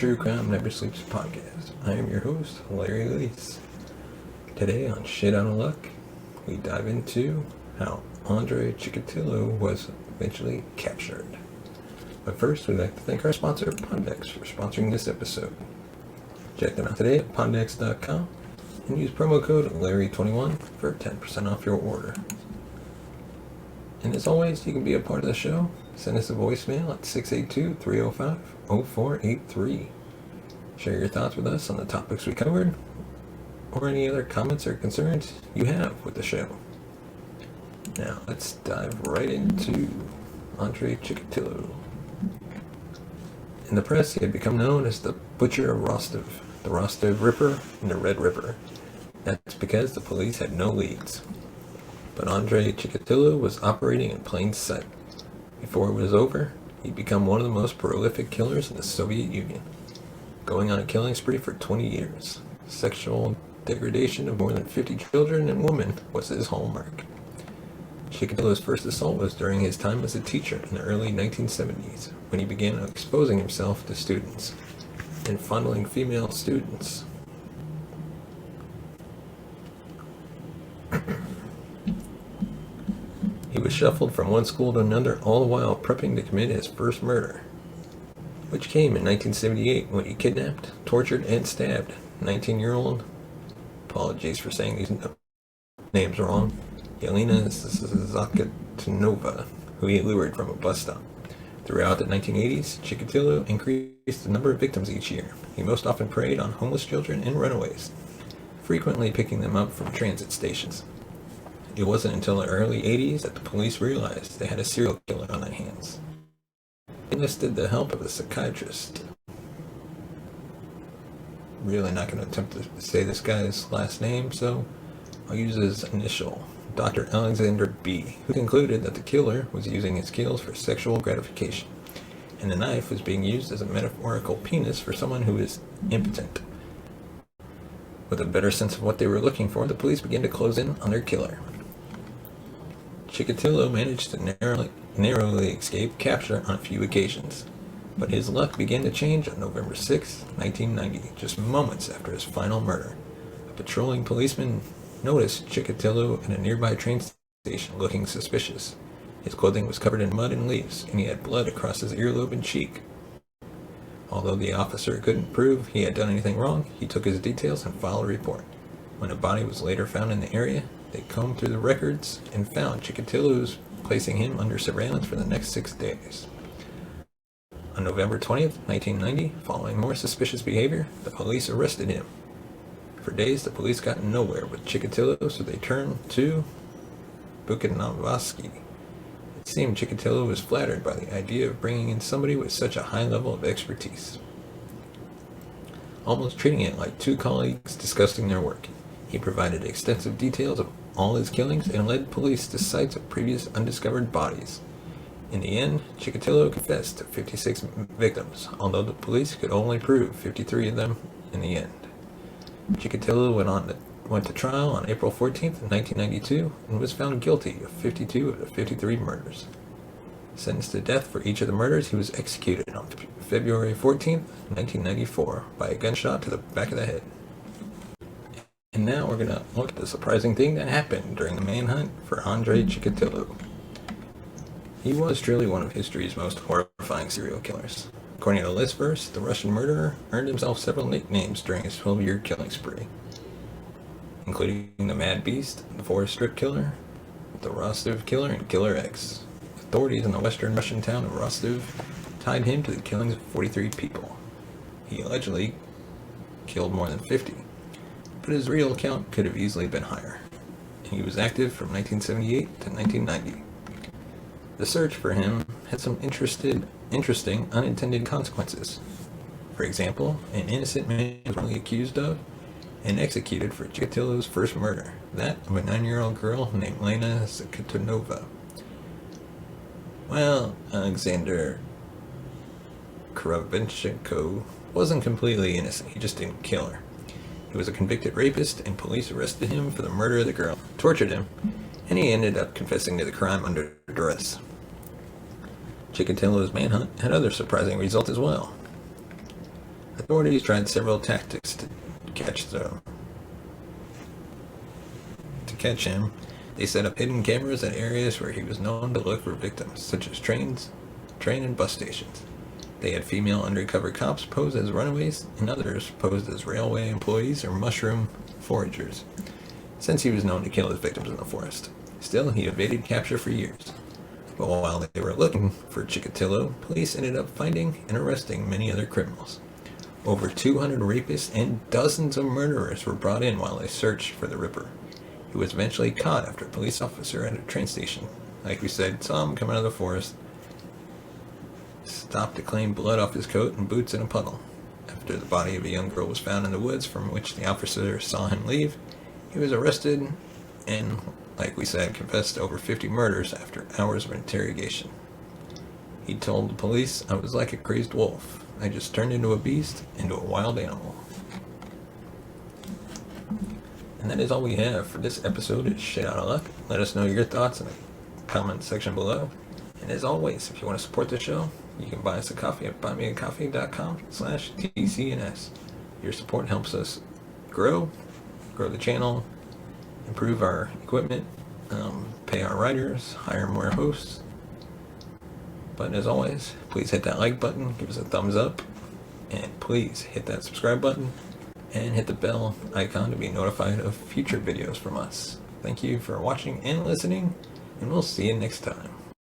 True Crime Never Sleeps podcast. I am your host, Larry Leese. Today on Shit Out of Luck, we dive into how Andrei Chikatilo was eventually captured. But first, we'd like to thank our sponsor, Pondex, for sponsoring this episode. Check them out today at pondex.com and use promo code Larry21 for 10% off your order. And as always, you can be a part of the show. Send us a voicemail at 682-305-0483. Share your thoughts with us on the topics we covered, or any other comments or concerns you have with the show. Now, let's dive right into Andrei Chikatilo. In the press, he had become known as the Butcher of Rostov, the Rostov Ripper, and the Red Ripper. That's because the police had no leads. But Andrei Chikatilo was operating in plain sight. Before it was over, he'd become one of the most prolific killers in the Soviet Union, going on a killing spree for 20 years. Sexual degradation of more than 50 children and women was his hallmark. Chikatilo's first assault was during his time as a teacher in the early 1970s, when he began exposing himself to students and fondling female students. He was shuffled from one school to another, all the while prepping to commit his first murder, which came in 1978 when he kidnapped, tortured, and stabbed 19-year-old, apologies for saying these names wrong, Yelena Zakatinova, who he lured from a bus stop. Throughout the 1980s, Chikatilo increased the number of victims each year. He most often preyed on homeless children and runaways, frequently picking them up from transit stations. It wasn't until the early 80s that the police realized they had a serial killer on their hands. They enlisted the help of a psychiatrist. Really not going to attempt to say this guy's last name, so I'll use his initial, Dr. Alexander B., who concluded that the killer was using his kills for sexual gratification, and the knife was being used as a metaphorical penis for someone who is impotent. With a better sense of what they were looking for, the police began to close in on their killer. Chikatilo managed to narrowly escape capture on a few occasions, but his luck began to change on November 6, 1990, just moments after his final murder. A patrolling policeman noticed Chikatilo in a nearby train station looking suspicious. His clothing was covered in mud and leaves, and he had blood across his earlobe and cheek. Although the officer couldn't prove he had done anything wrong, he took his details and filed a report. When a body was later found in the area, they combed through the records and found Chikatilo's, placing him under surveillance for the next 6 days. On November 20th, 1990, following more suspicious behavior, the police arrested him. For days, the police got nowhere with Chikatilo, so they turned to Bukanovsky. It seemed Chikatilo was flattered by the idea of bringing in somebody with such a high level of expertise, almost treating it like two colleagues discussing their work. He provided extensive details of all his killings and led police to sites of previous undiscovered bodies. In the end, Chikatilo confessed to 56 victims, although the police could only prove 53 of them in the end. Chikatilo went to trial on April 14th, 1992, and was found guilty of 52 of the 53 murders. Sentenced to death for each of the murders, he was executed on February 14th, 1994, by a gunshot to the back of the head. And now we're going to look at the surprising thing that happened during the manhunt for Andrei Chikatilo. He was truly one of history's most horrifying serial killers. According to Listverse, the Russian murderer earned himself several nicknames during his 12-year killing spree, including the Mad Beast, the Forest Strip Killer, the Rostov Killer, and Killer X. Authorities in the western Russian town of Rostov tied him to the killings of 43 people. He allegedly killed more than 50. But his real count could have easily been higher, and he was active from 1978 to 1990. The search for him had some interesting unintended consequences. For example, an innocent man was wrongly accused of and executed for Chikatilo's first murder, that of a 9-year-old girl named Yelena Zakatinova. Well, Alexander Kravchenko wasn't completely innocent, he just didn't kill her. He was a convicted rapist, and police arrested him for the murder of the girl, tortured him, and he ended up confessing to the crime under duress. Chikatilo's manhunt had other surprising results as well. Authorities tried several tactics to catch him. They set up hidden cameras at areas where he was known to look for victims, such as train and bus stations. They had female undercover cops pose as runaways, and others posed as railway employees or mushroom foragers, since he was known to kill his victims in the forest. Still, he evaded capture for years. But while they were looking for Chikatilo, police ended up finding and arresting many other criminals. Over 200 rapists and dozens of murderers were brought in while they searched for the Ripper. He was eventually caught after a police officer at a train station, like we said, saw him come out of the forest, stopped to claim blood off his coat and boots in a puddle. After the body of a young girl was found in the woods from which the officer saw him leave, he was arrested and, like we said, confessed to over 50 murders after hours of interrogation. He told the police, "I was like a crazed wolf. I just turned into a beast, into a wild animal." And that is all we have for this episode of Shit Out of Luck. Let us know your thoughts in the comment section below. And as always, if you want to support the show, you can buy us a coffee at buymeacoffee.com/TCNS. Your support helps us grow the channel, improve our equipment, pay our writers, hire more hosts. But as always, please hit that like button, give us a thumbs up, and please hit that subscribe button and hit the bell icon to be notified of future videos from us. Thank you for watching and listening, and we'll see you next time.